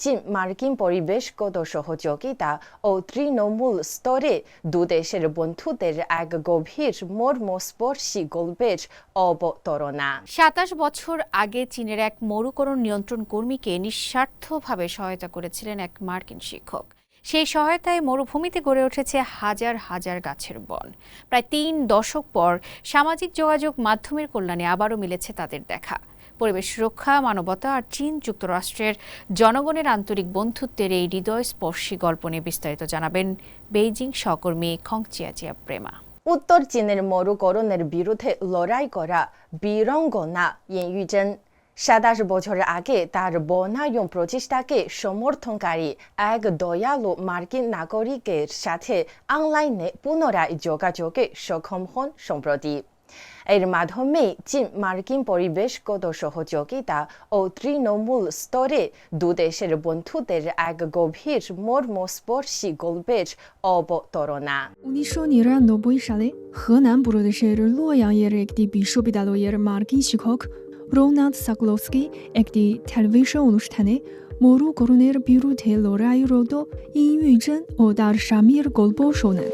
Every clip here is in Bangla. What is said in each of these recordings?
চীন মার্কিন পরিবেশগত সহযোগিতা ও তৃণমূল স্তরে দুদেশের বন্ধুদের এক গভীর মর্মস্পর্শী গল্পের অবতারণা। ২৭ বছর আগে চীনের এক মরুকরণ নিয়ন্ত্রণ কর্মীকে নিঃস্বার্থভাবে সহায়তা করেছিলেন এক মার্কিন শিক্ষক। সেই সহায়তায় মরুভূমিতে গড়ে উঠেছে হাজার হাজার গাছের বন। প্রায় ৩ দশক পর সামাজিক যোগাযোগ মাধ্যমের কল্যাণে আবারও মিলেছে তাদের দেখা। পরিবেশ রক্ষা, মানবতা আর চীন যুক্তরাষ্ট্রের জনগণের আন্তরিক বন্ধুত্বের এই হৃদয়স্পর্শী গল্প নিয়ে বিস্তারিত জানাবেন বেইজিং সহকর্মী খংচিয়াচিয়া প্রেমা। উত্তর চীনের মরুকরণের বিরুদ্ধে লড়াই করা বীরাঙ্গনা ইন ইউজেন ২৭ বছর আগে তার বনায়ন প্রচেষ্টাকে সমর্থনকারী এক দয়ালু মার্কিন নাগরিকের সাথে অনলাইনে পুনরায় যোগাযোগে সক্ষম হন সম্প্রতি। এর মাধ্যমে চীন মার্কিন পরিবেশগত সহযোগিতা ও তৃণমূল স্তরে দুদেশের বন্ধুদের এক গভীর মর্মস্পর্শী গল্পের অবতারণা। ১৯৯৯ সালে হেনান প্রদেশের লোয়াংয়ের একটি বিশ্ববিদ্যালয়ের মার্কিন শিক্ষক রোনাল্ড সাকলোস্কি একটি টেলিভিশন অনুষ্ঠানে মরুকরণের বিরুদ্ধে লড়াইরত ইন ইউজেন ও তার স্বামীর গল্প শোনেন।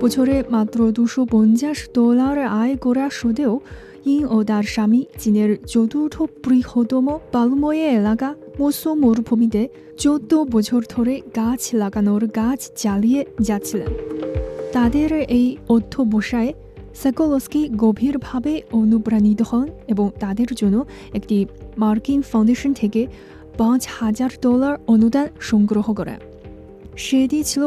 বছরে মাত্র $250 আয় করা সত্ত্বেও ইন ও তার স্বামী চীনের চতুর্থ বৃহত্তম বালুময় এলাকা মোসো মরুভূমিতে 14 বছর ধরে গাছ লাগানোর কাজ চালিয়ে যাচ্ছিলেন। তাদের এই অধ্যবসায়ে সাকলোস্কি গভীরভাবে অনুপ্রাণিত হন এবং তাদের জন্য একটি মার্কিন ফাউন্ডেশন থেকে $5,000 অনুদান সংগ্রহ করেন। সেটি ছিল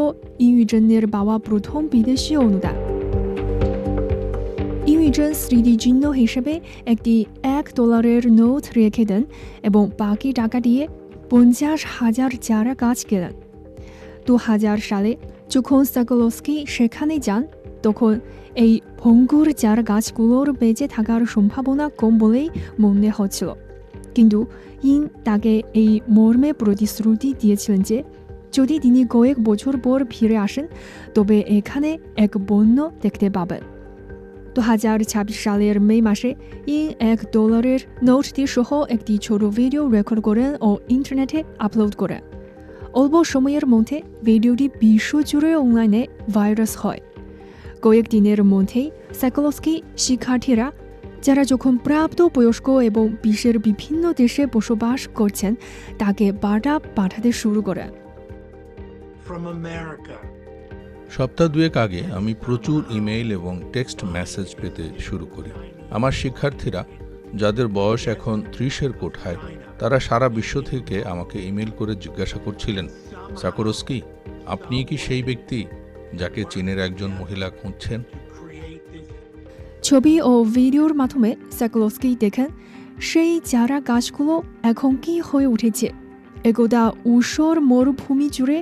ইউজেনের পাওয়া প্রথম বিদেশি অনুদান। ইউজেন স্মৃতিচিহ্ন হিসেবে একটি $1 নোট রেখে দেন এবং বাকি টাকা দিয়ে 50,000 চারা গাছ কেনেন। 2000 সালে যখন সাকলোস্কি সেখানে যান, তখন এই ভঙ্গুর চারা গাছগুলোর বেঁচে থাকার সম্ভাবনা কম বলেই মনে হচ্ছিল। কিন্তু ইন তাকে এই মর্মে প্রতিশ্রুতি দিয়েছিলেন যে যদি তিনি কয়েক বছর পর ফিরে আসেন তবে এখানে এক বন্য দেখতে পাবেন। 2026 সালের মে মাসে ইন $1 নোটটি সহ একটি ছোট ভিডিও রেকর্ড করেন ও ইন্টারনেটে আপলোড করেন। অল্প সময়ের মধ্যে ভিডিওটি বিশ্বজুড়ে অনলাইনে ভাইরাল হয়। কয়েকদিনের মধ্যেই সাকলোস্কি শিক্ষার্থীরা যারা যখন প্রাপ্ত বয়স্ক এবং বিশ্বের বিভিন্ন দেশে বসবাস করছেন তাকে বার্তা পাঠাতে শুরু করেন। সপ্তাহ দুয়েক আগে আমি প্রচুর ইমেইল এবং টেক্সট মেসেজ পেতে শুরু করি। আমার শিক্ষার্থীরা যাদের বয়স এখন 30-এর কোঠায়, তারা সারা বিশ্ব থেকে আমাকে ইমেইল করে জিজ্ঞাসা করছিলেন, সাকলোস্কি, আপনি কি সেই ব্যক্তি যাকে চীনের একজন মহিলা খুঁজছেন? ছবি ও ভিডিওর মাধ্যমে সাকলোস্কি দেখেন সেই চারা গাছগুলো এখন কি হয়ে উঠেছে। একদা ঊষর মরুভূমি জুড়ে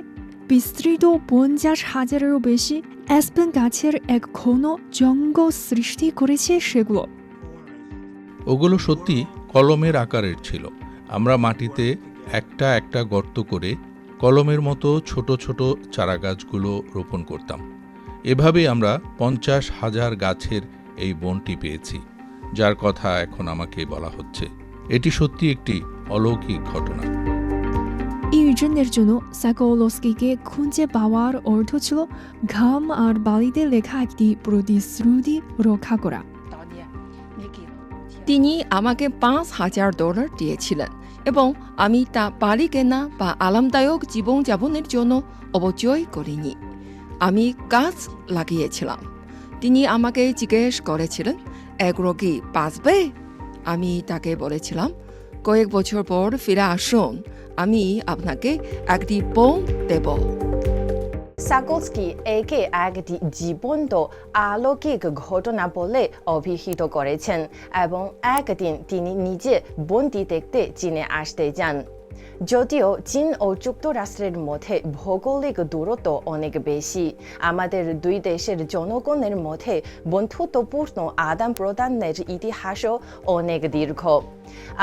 বিস্তৃত 50,000-এরও বেশি অ্যাসপেন গাছের এক ঘন জঙ্গল সৃষ্টি করেছে সেগুলো। ওগুলো সত্যি কলমের আকারের ছিল। আমরা মাটিতে একটা একটা গর্ত করে কলমের মতো ছোট ছোট চারা গাছগুলো রোপণ করতাম। এভাবে আমরা 50,000 গাছের এই বনটি পেয়েছি, যার কথা এখন আমাকে বলা হচ্ছে। এটি সত্যি একটি অলৌকিক ঘটনা। ইউজেনের জন্য সাকলোস্কিকে খুঁজে পাওয়ার অর্থ ছিল ঘাম আর বালিতে লেখা একটি প্রতিশ্রুতি রক্ষা করা। তিনি আমাকে $5,000 দিয়েছিলেন এবং আমি তা বাড়ি কেনা বা আরামদায়ক জীবনযাপনের জন্য অপচয় করিনি। আমি গাছ লাগিয়েছিলাম। তিনি আমাকে জিজ্ঞেস করেছিলেন, এগুলো কি বাঁচবে? আমি তাকে বলেছিলাম, কয়েক বছর পর ফিরে আসুন, আমি আপনাকে একটি বন দেব। সাকলোস্কি একে একটি জীবন্ত অলৌকিক ঘটনা বলে অভিহিত করেছেন এবং একদিন তিনি নিজে বনটি দেখতে চীনে আসতে যান। যদিও চীন ও যুক্তরাষ্ট্রের মধ্যে ভৌগোলিক দূরত্ব অনেক বেশি, আমাদের দুই দেশের জনগণের মধ্যে বন্ধুত্বপূর্ণ আদান প্রদানের ইতিহাসও অনেক দীর্ঘ।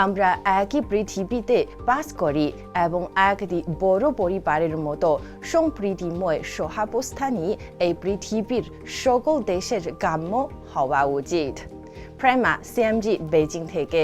আমরা একই পৃথিবীতে বাস করি এবং একটি বড় পরিবারের মতো সম্প্রীতিময় সহাবস্থানই এই পৃথিবীর সকল দেশের কাম্য হওয়া উচিত। প্রেমা, CMG বেইজিং থেকে।